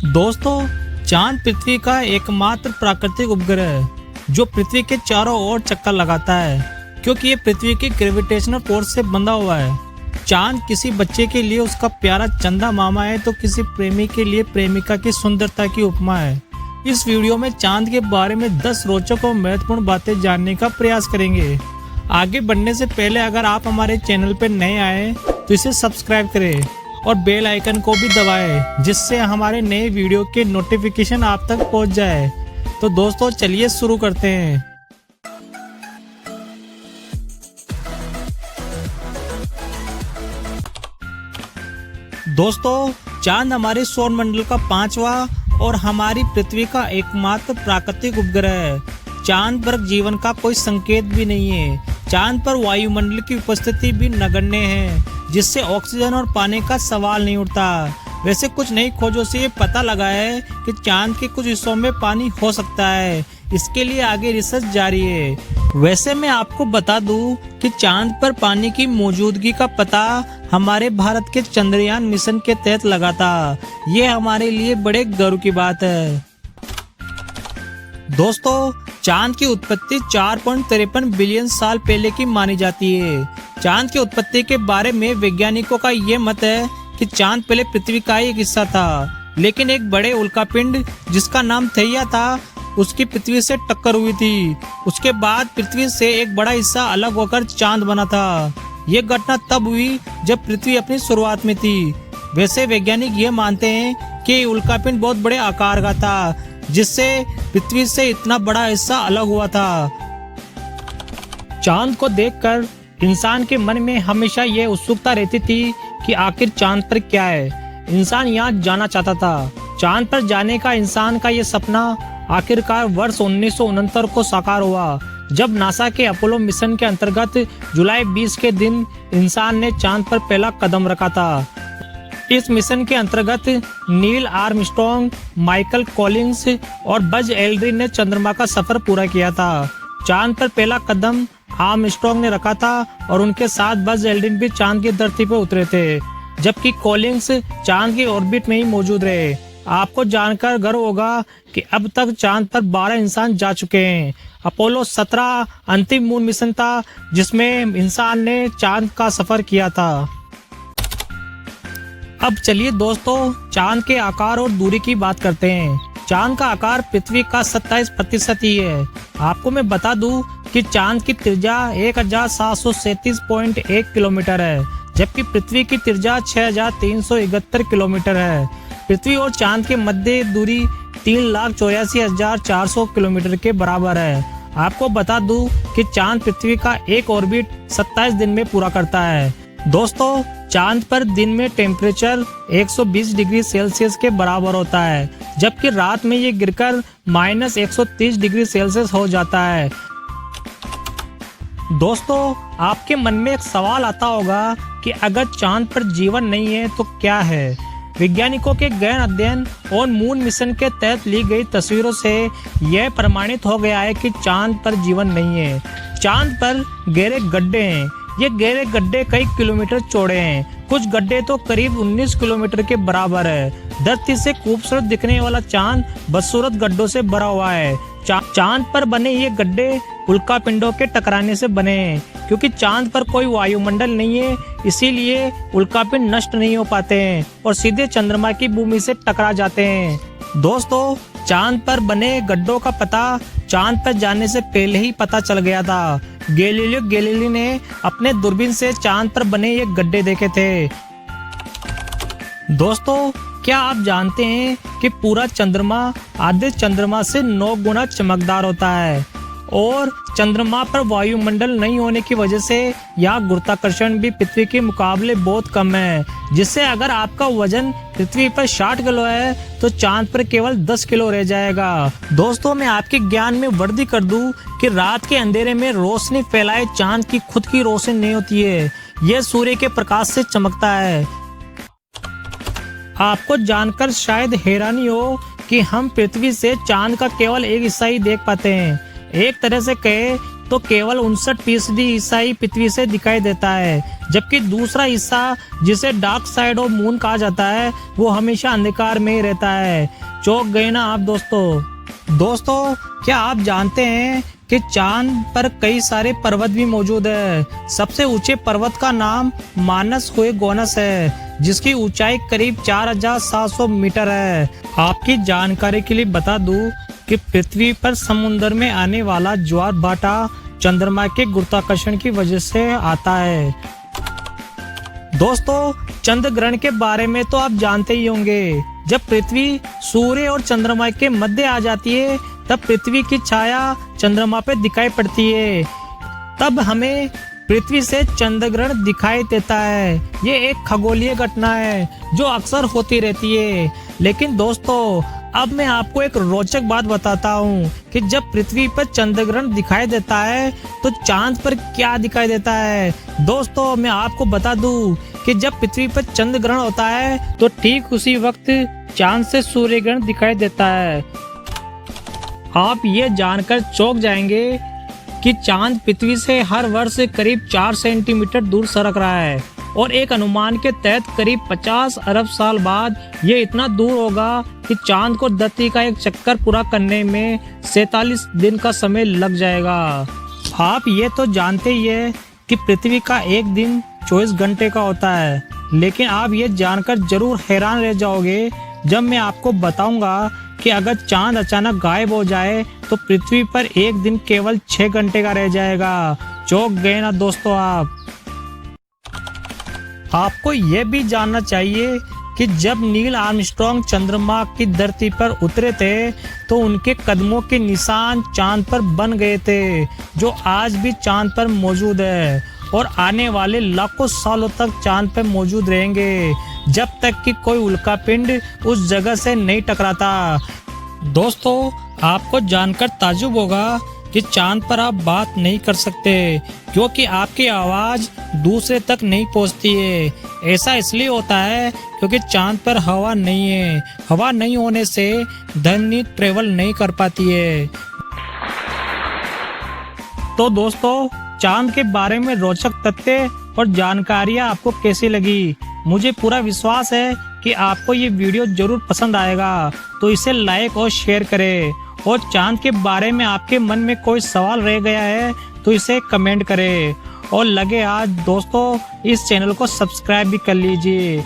दोस्तों, चांद पृथ्वी का एकमात्र प्राकृतिक उपग्रह है जो पृथ्वी के चारों ओर चक्कर लगाता है, क्योंकि ये पृथ्वी की ग्रेविटेशनल फोर्स से बंधा हुआ है। चांद किसी बच्चे के लिए उसका प्यारा चंदा मामा है, तो किसी प्रेमी के लिए प्रेमिका की सुंदरता की उपमा है। इस वीडियो में चांद के बारे में 10 रोचक और महत्वपूर्ण बातें जानने का प्रयास करेंगे। आगे बढ़ने से पहले अगर आप हमारे चैनल पर नए आए तो इसे सब्सक्राइब करें और बेल आइकन को भी दबाएं, जिससे हमारे नए वीडियो के नोटिफिकेशन आप तक पहुंच जाए। तो दोस्तों, चलिए शुरू करते हैं। दोस्तों, चांद हमारे सौर मंडल का 5वां और हमारी पृथ्वी का एकमात्र प्राकृतिक उपग्रह है। चांद पर जीवन का कोई संकेत भी नहीं है। चांद पर वायुमंडल की उपस्थिति भी नगण्य है, जिससे ऑक्सीजन और पानी का सवाल नहीं उठता। वैसे कुछ नई खोजों से ये पता लगा है कि चांद के कुछ हिस्सों में पानी हो सकता है। इसके लिए आगे रिसर्च जारी है। वैसे मैं आपको बता दूं कि चांद पर पानी की मौजूदगी का पता हमारे भारत के चंद्रयान मिशन के तहत लगा था। ये हमारे लिए बड़े गर्व की बात है। दोस्तों, चांद की उत्पत्ति 4.53 बिलियन साल पहले की मानी जाती है। चांद की उत्पत्ति के बारे में वैज्ञानिकों का ये मत है कि चांद पहले पृथ्वी का ही एक हिस्सा था, लेकिन एक बड़े उल्कापिंड जिसका नाम थैया था, उसकी पृथ्वी से टक्कर हुई थी। उसके बाद पृथ्वी से एक बड़ा हिस्सा अलग होकर चांद बना था। ये घटना तब हुई जब पृथ्वी अपनी शुरुआत में थी। वैसे वैज्ञानिक ये मानते हैं कि उल्कापिंड बहुत बड़े आकार का था, जिससे पृथ्वी से इतना बड़ा हिस्सा अलग हुआ था। चांद को देखकर इंसान के मन में हमेशा ये उत्सुकता रहती थी कि आखिर चांद पर क्या है। इंसान यहाँ जाना चाहता था। चांद पर जाने का इंसान का ये सपना आखिरकार वर्ष 1969 को साकार हुआ, जब नासा के अपोलो मिशन के अंतर्गत जुलाई 20 के दिन इंसान ने चांद पर पहला कदम रखा था। इस मिशन के अंतर्गत नील आर्मस्ट्रॉन्ग, माइकल कॉलिंस और बज एल्ड्रिन ने चंद्रमा का सफर पूरा किया था। चांद पर पहला कदम आर्मस्ट्रॉन्ग ने रखा था और उनके साथ बज एल्ड्रिन भी चांद की धरती पर उतरे थे, जबकि कॉलिंस चांद की ऑर्बिट में ही मौजूद रहे। आपको जानकर गर्व होगा कि अब तक चांद पर 12 इंसान जा चुके हैं। अपोलो 17 अंतिम मून मिशन था, जिसमें इंसान ने चांद का सफर किया था। अब चलिए दोस्तों, चांद के आकार और दूरी की बात करते हैं। चांद का आकार पृथ्वी का 27% ही है। आपको मैं बता दूं कि चांद की त्रिज्या 1737.1 किलोमीटर है, जबकि पृथ्वी की त्रिज्या 6371 किलोमीटर है। पृथ्वी और चांद के मध्य दूरी 3,84,400 किलोमीटर के बराबर है। आपको बता दूं कि चांद पृथ्वी का एक ऑर्बिट 27 दिन में पूरा करता है। दोस्तों, चांद पर दिन में टेम्परेचर 120 डिग्री सेल्सियस के बराबर होता है, जबकि रात में ये गिरकर -130 डिग्री सेल्सियस हो जाता है। दोस्तों, आपके मन में एक सवाल आता होगा कि अगर चांद पर जीवन नहीं है तो क्या है? वैज्ञानिकों के गहन अध्ययन और मून मिशन के तहत ली गई तस्वीरों से यह प्रमाणित हो गया है कि चांद पर जीवन नहीं है। चांद पर गहरे गड्ढे हैं। ये गहरे गड्ढे कई किलोमीटर चौड़े हैं। कुछ गड्ढे तो करीब 19 किलोमीटर के बराबर है। धरती से खूबसूरत दिखने वाला चांद बदसूरत गड्ढों से भरा हुआ है। चांद पर बने ये गड्ढे उल्कापिंडों के टकराने से बने हैं। क्योंकि चांद पर कोई वायुमंडल नहीं है, इसीलिए उल्कापिंड नष्ट नहीं हो पाते हैं और सीधे चंद्रमा की भूमि से टकरा जाते हैं। दोस्तों, चांद पर बने गड्ढों का पता चांद पर जाने से पहले ही पता चल गया था। गैलीलियो गैलीली ने अपने दूरबीन से चांद पर बने ये गड्ढे देखे थे। दोस्तों, क्या आप जानते हैं कि पूरा चंद्रमा आधे चंद्रमा से 9 गुना चमकदार होता है और चंद्रमा पर वायुमंडल नहीं होने की वजह से यहाँ गुरुत्वाकर्षण भी पृथ्वी के मुकाबले बहुत कम है, जिससे अगर आपका वजन पृथ्वी पर 60 किलो है तो चांद पर केवल 10 किलो रह जाएगा। दोस्तों, मैं आपके ज्ञान में वृद्धि कर दूं कि रात के अंधेरे में रोशनी फैलाए चांद की खुद की रोशनी नहीं होती है। यह सूर्य के प्रकाश से चमकता है। आपको जानकर शायद हैरानी हो कि हम पृथ्वी से चांद का केवल एक हिस्सा ही देख पाते हैं। एक तरह से कहे तो केवल 59% हिस्सा ही पृथ्वी से दिखाई देता है, जबकि दूसरा हिस्सा जिसे डार्क साइड ऑफ मून कहा जाता है वो हमेशा अंधकार में ही रहता है। चौंक गए ना आप दोस्तों, क्या आप जानते हैं कि चांद पर कई सारे पर्वत भी मौजूद है। सबसे ऊंचे पर्वत का नाम मानस हुएगोनस है, जिसकी ऊंचाई करीब 4700 मीटर है। आपकी जानकारी के लिए बता दूं कि पृथ्वी पर समुद्र में आने वाला ज्वार भाटा चंद्रमा के गुरुत्वाकर्षण की वजह से आता है। दोस्तों, चंद्र ग्रहण के बारे में तो आप जानते ही होंगे। जब पृथ्वी सूर्य और चंद्रमा के मध्य आ जाती है तब पृथ्वी की छाया चंद्रमा पे दिखाई पड़ती है, तब हमें पृथ्वी से चंद्र ग्रहण दिखाई देता है। ये एक खगोलीय घटना है जो अक्सर होती रहती है। लेकिन दोस्तों, अब मैं आपको एक रोचक बात बताता हूँ कि जब पृथ्वी पर चंद्र ग्रहण दिखाई देता है तो चांद पर क्या दिखाई देता है। दोस्तों, मैं आपको बता दूं कि जब पृथ्वी पर चंद्र ग्रहण होता है तो ठीक उसी वक्त चांद से सूर्य ग्रहण दिखाई देता है। आप ये जानकर चौंक जाएंगे कि चांद पृथ्वी से हर वर्ष करीब 4 सेंटीमीटर दूर सरक रहा है और एक अनुमान के तहत करीब 50 अरब साल बाद ये इतना दूर होगा कि चांद को धरती का एक चक्कर पूरा करने में 47 दिन का समय लग जाएगा। आप ये तो जानते ही है कि पृथ्वी का एक दिन 24 घंटे का होता है, लेकिन आप ये जानकर जरूर हैरान रह जाओगे जब मैं आपको बताऊंगा कि अगर चांद अचानक गायब हो जाए तो पृथ्वी पर एक दिन केवल 6 घंटे का रह जाएगा। चौंक गए ना दोस्तों आप। आपको यह भी जानना चाहिए कि जब नील आर्मस्ट्रॉन्ग चंद्रमा की धरती पर उतरे थे तो उनके कदमों के निशान चांद पर बन गए थे, जो आज भी चांद पर मौजूद है और आने वाले लाखों सालों तक चांद पर मौजूद रहेंगे, जब तक कि कोई उल्कापिंड उस जगह से नहीं टकराता। दोस्तों, आपको जानकर ताज्जुब होगा कि चांद पर आप बात नहीं कर सकते क्योंकि आपकी आवाज दूसरे तक नहीं पहुंचती है। ऐसा इसलिए होता है क्योंकि चांद पर हवा नहीं है। हवा नहीं होने से ध्वनि ट्रेवल नहीं कर पाती है। तो दोस्तों, चांद के बारे में रोचक तथ्य और जानकारियाँ आपको कैसी लगी? मुझे पूरा विश्वास है कि आपको ये वीडियो जरूर पसंद आएगा, तो इसे लाइक और शेयर करें। और चांद के बारे में आपके मन में कोई सवाल रह गया है तो इसे कमेंट करें। और लगे आज दोस्तों, इस चैनल को सब्सक्राइब भी कर लीजिए।